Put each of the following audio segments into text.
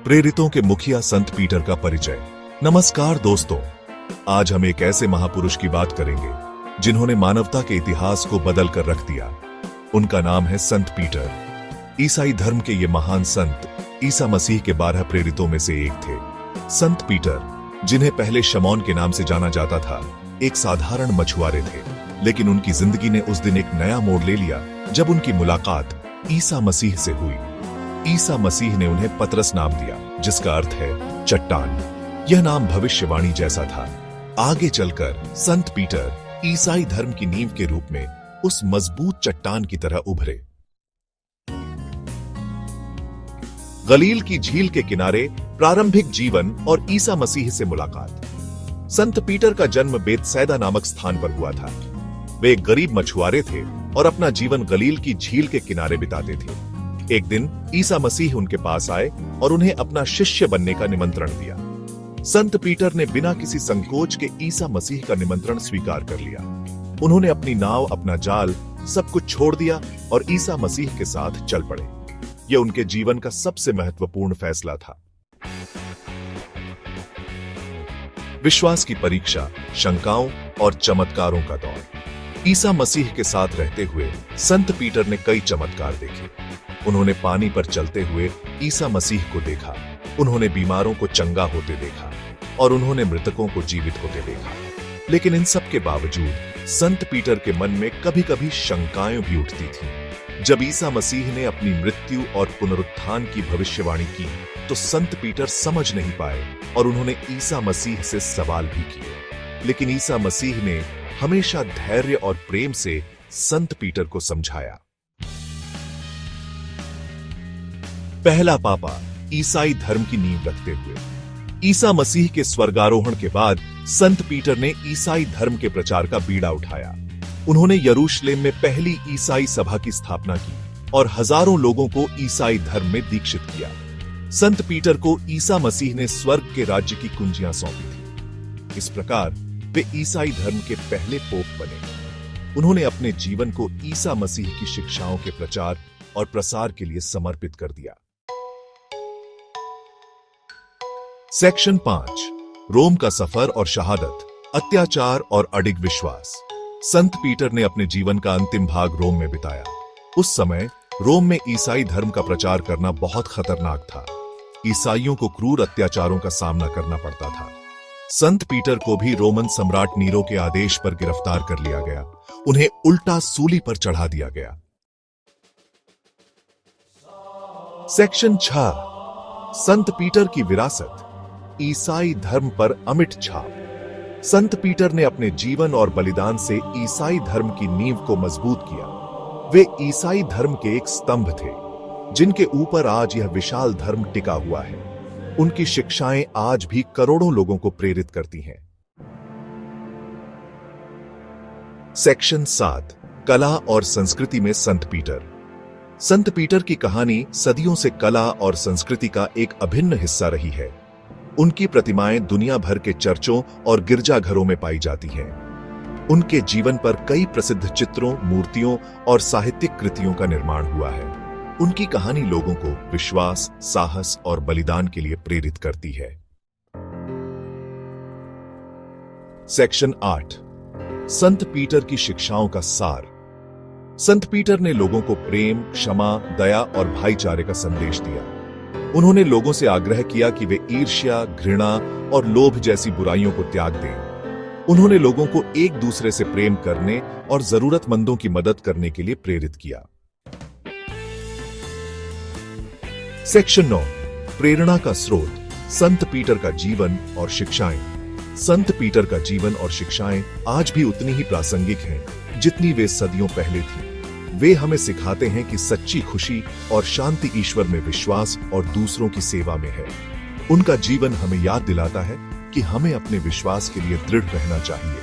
प्रेरितों के मुखिया संत पीटर का परिचय। नमस्कार दोस्तों, आज हम एक ऐसे महापुरुष की बात करेंगे जिन्होंने मानवता के इतिहास को बदल कर रख दिया। उनका नाम है संत पीटर। ईसाई धर्म के ये महान संत ईसा मसीह के 12 प्रेरितों में से एक थे। संत पीटर, जिन्हें पहले शमौन के नाम से जाना जाता था, एक साधारण मछुआरे थे, लेकिन उनकी जिंदगी ने उस दिन एक नया मोड़ ले लिया जब उनकी मुलाकात ईसा मसीह से हुई। ईसा मसीह ने उन्हें पतरस नाम दिया, जिसका अर्थ है चट्टान। यह नाम भविष्यवाणी जैसा था। आगे चलकर संत पीटर ईसाई धर्म की नींव के रूप में उस मजबूत चट्टान की तरह उभरे। गलील की झील के किनारे प्रारंभिक जीवन और ईसा मसीह से मुलाकात। संत पीटर का जन्म बेतसैदा नामक स्थान पर हुआ था। वे एक गरीब मछुआरे थे और अपना जीवन गलील की झील के किनारे बिताते थे। एक दिन ईसा मसीह उनके पास आए और उन्हें अपना शिष्य बनने का निमंत्रण दिया। संत पीटर ने बिना किसी संकोच के ईसा मसीह का निमंत्रण स्वीकार कर लिया। उन्होंने अपनी नाव, अपना जाल, सब कुछ छोड़ दिया और ईसा मसीह के साथ चल पड़े। यह उनके जीवन का सबसे महत्वपूर्ण फैसला था। विश्वास की परीक्षा, शंकाओं और चमत्कारों का दौर। ईसा मसीह के साथ रहते हुए संत पीटर ने कई चमत्कार देखे। उन्होंने पानी पर चलते हुए ईसा मसीह को देखा, उन्होंने बीमारों को चंगा होते देखा और उन्होंने मृतकों को जीवित होते देखा। लेकिन इन सब के बावजूद संत पीटर के मन में कभी-कभी शंकाएं भी उठती थीं। जब ईसा मसीह ने अपनी मृत्यु और पुनरुत्थान की भविष्यवाणी की, तो संत पीटर समझ नहीं पाए और उन्होंने ईसा मसीह से सवाल भी किए। लेकिन ईसा मसीह ने हमेशा धैर्य और प्रेम से संत पीटर को समझाया। पहला पापा ईसाई धर्म की नींव रखते हुए। ईसा मसीह के स्वर्गारोहण के बाद संत पीटर ने ईसाई धर्म के प्रचार का बीड़ा उठाया। उन्होंने यरूशलेम में पहली ईसाई सभा की स्थापना की और हजारों लोगों को ईसाई धर्म में दीक्षित किया। संत पीटर को ईसा मसीह ने स्वर्ग के राज्य की कुंजियां सौंपी थी। इस प्रकार वे ईसाई धर्म के पहले पोप बने। उन्होंने अपने जीवन को ईसा मसीह की शिक्षाओं के प्रचार और प्रसार के लिए समर्पित कर दिया। सेक्शन 5, रोम का सफर और शहादत, अत्याचार और अडिग विश्वास। संत पीटर ने अपने जीवन का अंतिम भाग रोम में बिताया। उस समय रोम में ईसाई धर्म का प्रचार करना बहुत खतरनाक था। ईसाइयों को क्रूर अत्याचारों का सामना करना पड़ता था। संत पीटर को भी रोमन सम्राट नीरो के आदेश पर गिरफ्तार कर लिया गया। उन्हें उल्टा सूली पर चढ़ा दिया गया। सेक्शन 6, संत पीटर की विरासत, ईसाई धर्म पर अमिट छाप। संत पीटर ने अपने जीवन और बलिदान से ईसाई धर्म की नींव को मजबूत किया। वे ईसाई धर्म के एक स्तंभ थे, जिनके ऊपर आज यह विशाल धर्म टिका हुआ है। उनकी शिक्षाएं आज भी करोड़ों लोगों को प्रेरित करती हैं। सेक्शन 7, कला और संस्कृति में संत पीटर। संत पीटर की कहानी सदियों से कला और संस्कृति का एक अभिन्न हिस्सा रही है। उनकी प्रतिमाएं दुनिया भर के चर्चों और गिरजाघरों में पाई जाती हैं। उनके जीवन पर कई प्रसिद्ध चित्रों, मूर्तियों और साहित्यिक कृतियों का निर्माण हुआ है। उनकी कहानी लोगों को विश्वास, साहस और बलिदान के लिए प्रेरित करती है। सेक्शन 8, संत पीटर की शिक्षाओं का सार। संत पीटर ने लोगों को प्रेम, क्षमा, दया और भाईचारे का संदेश दिया। उन्होंने लोगों से आग्रह किया कि वे ईर्ष्या, घृणा और लोभ जैसी बुराइयों को त्याग दें। उन्होंने लोगों को एक दूसरे से प्रेम करने और जरूरतमंदों की मदद करने के लिए प्रेरित किया। सेक्शन 9, प्रेरणा का स्रोत, संत पीटर का जीवन और शिक्षाएं। संत पीटर का जीवन और शिक्षाएं आज भी उतनी ही प्रासंगिक हैं जितनी वे सदियों पहले थीं। वे हमें सिखाते हैं कि सच्ची खुशी और शांति ईश्वर में विश्वास और दूसरों की सेवा में है। उनका जीवन हमें याद दिलाता है कि हमें अपने विश्वास के लिए दृढ़ रहना चाहिए,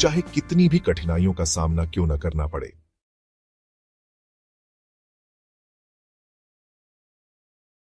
चाहे कितनी भी कठिनाइयों का सामना क्यों न करना पड़े।